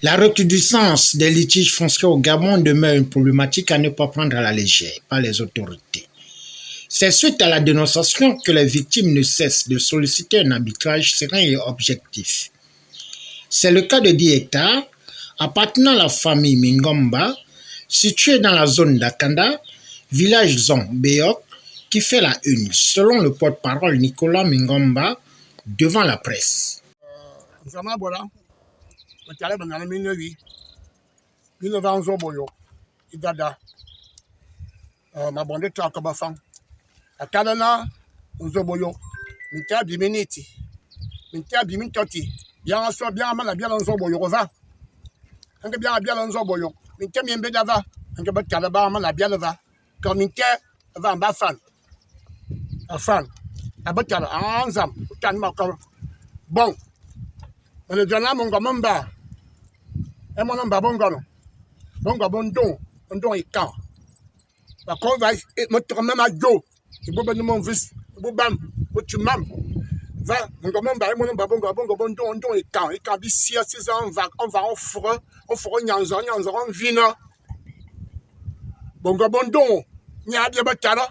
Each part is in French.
La recrudescence des litiges fonciers au Gabon demeure une problématique à ne pas prendre à la légère par les autorités. C'est suite à la dénonciation que les victimes ne cessent de solliciter un arbitrage serein et objectif. C'est le cas de 10 hectares appartenant à la famille Mingomba, située dans la zone d'Akanda, village Zon Béok, qui fait la une, selon le porte-parole Nicolas Mingomba, devant la presse. Akadana nzoboyo minta biminiti minta bimintoti bien so bien amana bien nzoboyo va anga bien nzoboyo minta miembe dava anga bakala ba amana bien va comme minta va mba fan afan abakala anzam kan ma ko bon le jana mon gomba e mon mba bongono bongo bondo ikan ba ko va mo to mama jo ibo ben mon vis ibo bam mo tu mam va mon gomba e mon mba bongo bondo ikan bi 6 ans on va on fera nyanzo on vina bongo bondo nya bia ba tara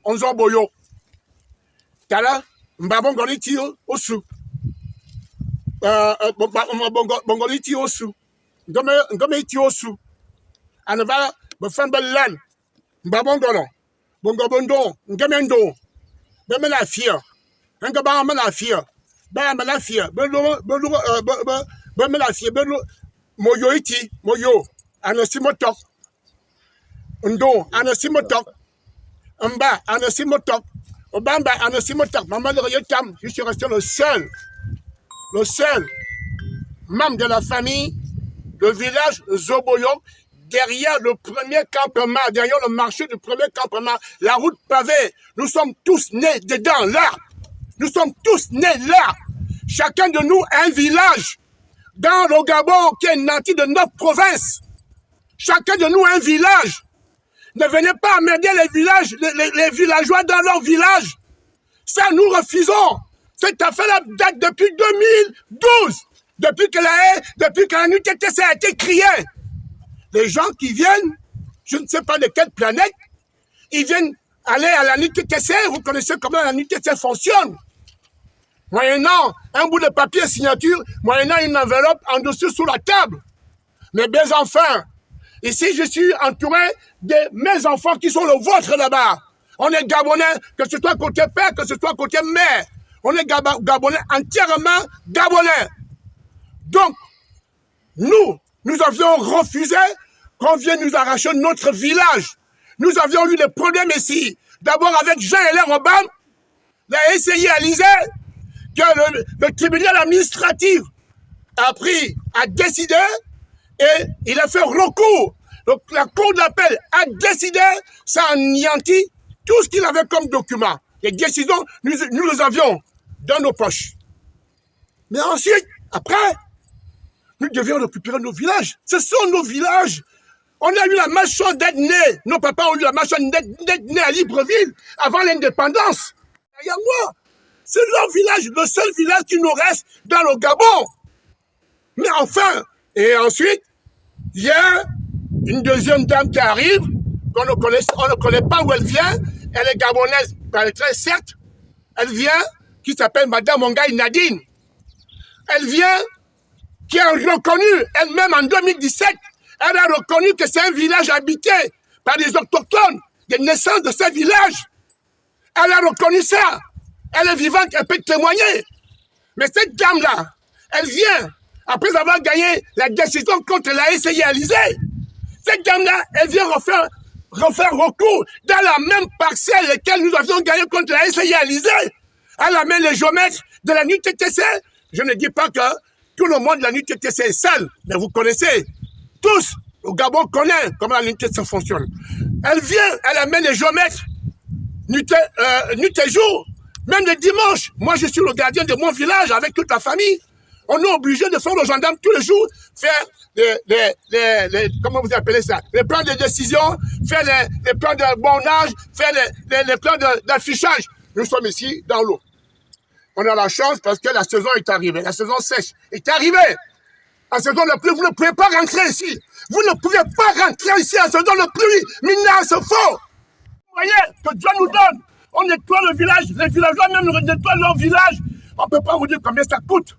on zo boyo tara mba bongo ni ti osu bongo ni ti osu ngome ti osu anava be fan belan mba bongo no bongo bondo ngemendo be me la fia nga ba me la fia ba me la fia be me la fia be moyo iti moyo anasimotok ndo anasimotok mba anasimotok obamba anasimotok maman le yotam je suis resté le seul membre de la famille le village Zoboyo, derrière le premier campement, derrière le marché du premier campement, la route pavée. Nous sommes tous nés dedans, là. Nous sommes tous nés là. Chacun de nous a un village dans le Gabon qui est nanti de notre province. Chacun de nous a un village. Ne venez pas emmerder les villageois dans leur village. Ça, nous refusons. Cette affaire-là date depuis 2012. Depuis que la NUTTC a été créée, les gens qui viennent, je ne sais pas de quelle planète, ils viennent aller à la NUTTC, vous connaissez comment la NUTTC fonctionne. Moyennant un bout de papier signature, moyennant une enveloppe en dessous sous la table. Mes belles enfants, ici je suis entouré de mes enfants qui sont le vôtre là-bas. On est Gabonais, que ce soit côté père, que ce soit côté mère. On est Gabonais, entièrement Gabonais. Donc, nous avions refusé qu'on vienne nous arracher notre village. Nous avions eu des problèmes ici. D'abord avec Jean-Hélène Robam, il a essayé à l'Isère que le tribunal administratif a décidé et il a fait recours. Donc la cour d'appel a décidé, ça a anéanti tout ce qu'il avait comme document. Les décisions, nous les avions dans nos poches. Mais ensuite, après, nous devions récupérer nos villages. Ce sont nos villages. On a eu la malchance d'être nés. Nos papas ont eu la malchance d'être nés à Libreville avant l'indépendance. Derrière moi, c'est leur village, le seul village qui nous reste dans le Gabon. Mais enfin, et ensuite, il y a une deuxième dame qui arrive, on ne connaît pas où elle vient. Elle est gabonaise, certes. Elle vient, qui s'appelle Madame Ongaï Nadine. Elle vient, qui a reconnu elle-même en 2017, elle a reconnu que c'est un village habité par des autochtones, des naissances de ce village. Elle a reconnu ça. Elle est vivante, elle peut témoigner. Mais cette dame-là, elle vient, après avoir gagné la décision contre la SCI. Cette dame-là, elle vient refaire recours dans la même parcelle laquelle nous avions gagné contre la SCI. Elle amène les géomètres de la NUTTC. Je ne dis pas que tout le monde de la NUTTC est sale, mais vous connaissez. Tous, le Gabon connaît comment la NUTTC fonctionne. Elle vient, elle amène les géomètres, nuit et jour, même le dimanche. Moi, je suis le gardien de mon village avec toute la famille. On est obligé de faire aux gendarmes tous les jours, faire comment vous appelez ça, les plans de décision, faire les plans de bornage, faire les plans d'affichage. Nous sommes ici dans l'eau. On a la chance parce que la saison est arrivée, la saison sèche est arrivée. En saison de pluie, vous ne pouvez pas rentrer ici. Vous ne pouvez pas rentrer ici en saison de pluie. Mina, c'est faux. Vous voyez que Dieu nous donne. On nettoie le village. Les villageois même nettoient leur village. On ne peut pas vous dire combien ça coûte.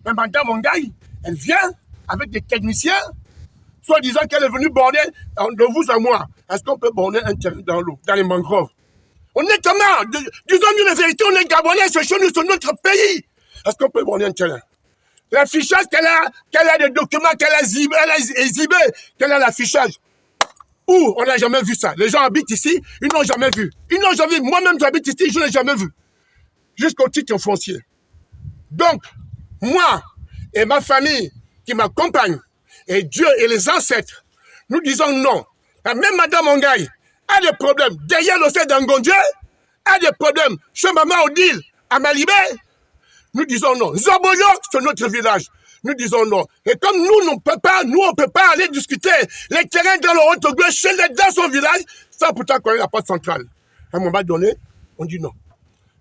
Mais madame Mongaï, elle vient avec des techniciens, soit disant qu'elle est venue borner de vous à moi. Est-ce qu'on peut borner un terrain dans l'eau, dans les mangroves? Honnêtement, disons-nous la vérité, on est Gabonais, c'est chez nous, c'est notre pays. Est-ce qu'on peut borner un terrain? L'affichage qu'elle a des documents qu'elle a exhibés, qu'elle a l'affichage. Où? On n'a jamais vu ça. Les gens habitent ici, ils n'ont jamais vu. Ils n'ont jamais vu. Moi-même, j'habite ici, je ne l'ai jamais vu. Jusqu'au titre foncier. Donc, moi et ma famille qui m'accompagne, et Dieu et les ancêtres, nous disons non. Même Madame Mongaï a des problèmes derrière l'océan d'Angondje, a des problèmes chez Maman Odile à Malibé. Nous disons non. Zoboyok, c'est notre village. Nous disons non. Et comme nous, on ne peut pas aller discuter les terrains dans le Haut-Togo, chez les dans son village, ça pourtant qu'on n'a pas de centrale. À un moment donné, on dit non.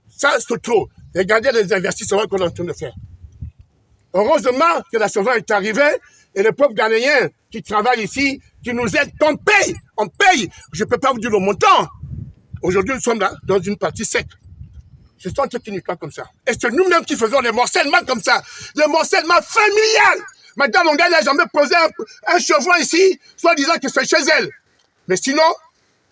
Ça, c'est trop. Regardez les investissements qu'on est en train de faire. Heureusement que la saison est arrivée et les peuples ghanéens qui travaillent ici, qui nous aident, qu'on paye. On paye. Je ne peux pas vous dire le montant. Aujourd'hui, nous sommes là, dans une partie sec. Ce sont ceux qui nettoient comme ça. Et c'est nous-mêmes qui faisons les morcellement comme ça. Le morcellement familial. Madame Mongaï n'a jamais posé un chevron ici, soit disant que c'est chez elle. Mais sinon,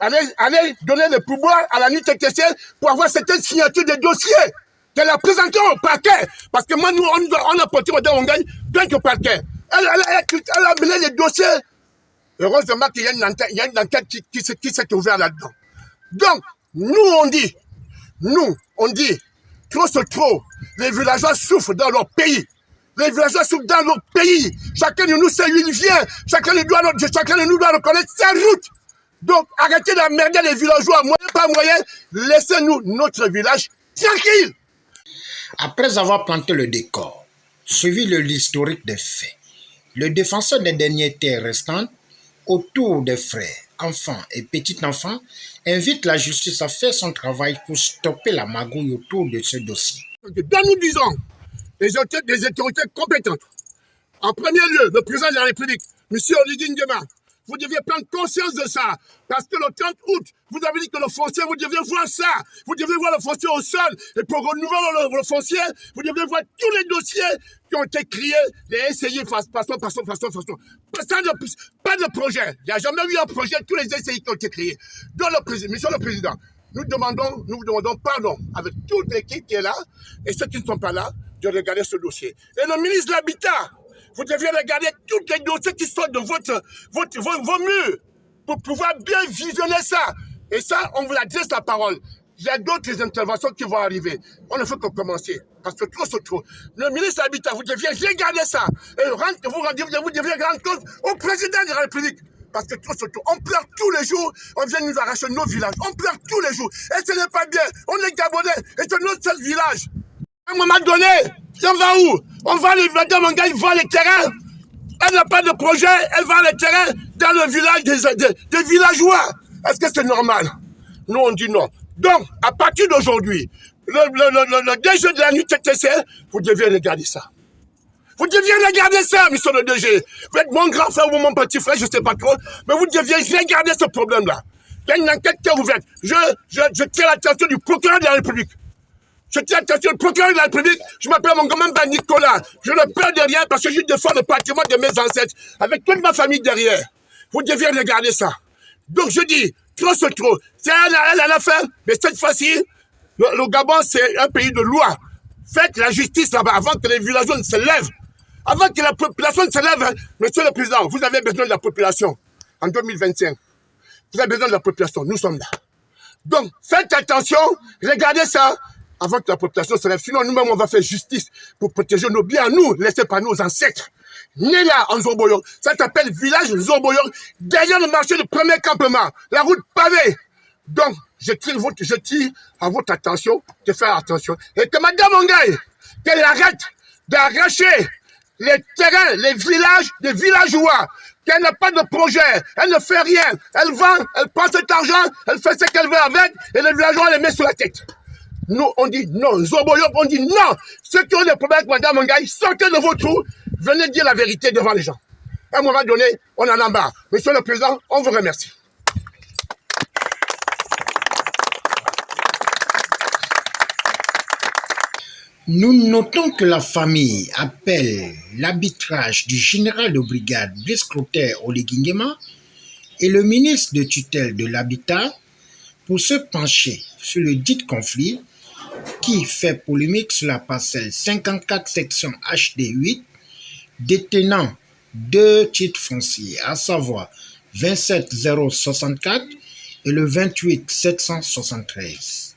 allez donner le pouvoir à la nuit TTC pour avoir certaines signatures de dossiers qu'elle a présenté au parquet. Parce que moi, nous, on a porté Madame Mongaï plainte au parquet. Elle a mené les dossiers. Heureusement qu'il y a une enquête qui s'est ouverte là-dedans. Donc, nous, on dit, trop c'est trop. Les villageois souffrent dans leur pays. Les villageois souffrent dans leur pays. Chacun de nous sait où il vient. Chacun de nous doit reconnaître sa route. Donc, arrêtez d'emmerder les villageois. Moyen par moyen, laissez-nous notre village tranquille. Après avoir planté le décor, suivi l'historique des faits, le défenseur des dernières terres restantes, autour des frères, enfants et petits-enfants, invite la justice à faire son travail pour stopper la magouille autour de ce dossier. Dans nous disons, des autorités compétentes, en premier lieu, le président de la République, M. Oligui Nguema, vous deviez prendre conscience de ça. Parce que le 30 août, vous avez dit que le foncier, vous deviez voir ça. Vous deviez voir le foncier au sol. Et pour renouveler le foncier, vous deviez voir tous les dossiers qui ont été créés, les essayer façon. Pas de projet. Il n'y a jamais eu un projet, tous les essais qui ont été créés. Donc, monsieur le Président, nous vous demandons pardon avec toute l'équipe qui est là et ceux qui ne sont pas là de regarder ce dossier. Et le ministre de l'Habitat, vous deviez regarder tous les dossiers qui sortent de vos murs pour pouvoir bien visionner ça. Et ça, on vous adresse la parole. Il y a d'autres interventions qui vont arriver. On ne fait que commencer. Parce que trop, c'est trop. Le ministre de l'Habitat, vous deviez regarder ça. Et vous deviez rendre compte au président de la République. Parce que trop, c'est trop. On pleure tous les jours. On vient nous arracher nos villages. On pleure tous les jours. Et ce n'est pas bien. On est Gabonais. Et c'est notre seul village. À un moment donné, on va où? On va les Madame Mongaï vend les terrains. Elle n'a pas de projet, elle vend les terrains dans le village des villageois. Est-ce que c'est normal? Nous, on dit non. Donc, à partir d'aujourd'hui, le DG de la nuit TTC, vous deviez regarder ça. Vous deviez regarder ça, monsieur le DG. Vous êtes mon grand frère ou mon petit frère, je ne sais pas trop, mais vous deviez regarder ce problème-là. Il y a une enquête qui est ouverte. Je tiens l'attention du procureur de la République. Je tiens l'attention du procureur de la République. Je m'appelle mon grand-père Nicolas. Je ne perds de rien parce que je défends le patrimoine de mes ancêtres avec toute ma famille derrière. Vous deviez regarder ça. Donc je dis, trop c'est trop. C'est elle a fait, mais cette fois-ci, le Gabon, c'est un pays de loi. Faites la justice là-bas avant que les villageois ne se lèvent. Avant que la population ne se lève. Hein. Monsieur le Président, vous avez besoin de la population en 2025. Vous avez besoin de la population. Nous sommes là. Donc, faites attention, regardez ça avant que la population se lève. Sinon, nous-mêmes, on va faire justice pour protéger nos biens à nous, laissés par nos ancêtres. Né là, en Zoboyok. Ça s'appelle village Zoboyok, derrière le marché du premier campement, la route pavée. Donc, je tire à votre attention de faire attention. Et que Madame Mongaï, qu'elle arrête d'arracher les terrains, les villages, des villageois, qu'elle n'a pas de projet, elle ne fait rien, elle vend, elle prend cet argent, elle fait ce qu'elle veut avec, et les villageois les met sur la tête. Nous, on dit non, Zoboyok, on dit non. Ceux qui ont des problèmes avec Madame Mongaï, sortez de vos trous, Venez dire la vérité devant les gens. À un moment donné, on en a marre. Monsieur le Président, on vous remercie. Nous notons que la famille appelle l'arbitrage du général de brigade Brice Clotaire Oligui-Nguema et le ministre de tutelle de l'Habitat pour se pencher sur le dit conflit qui fait polémique sur la parcelle 54 section HD 8 détenant 2 titres fonciers, à savoir 27064 et le 28773.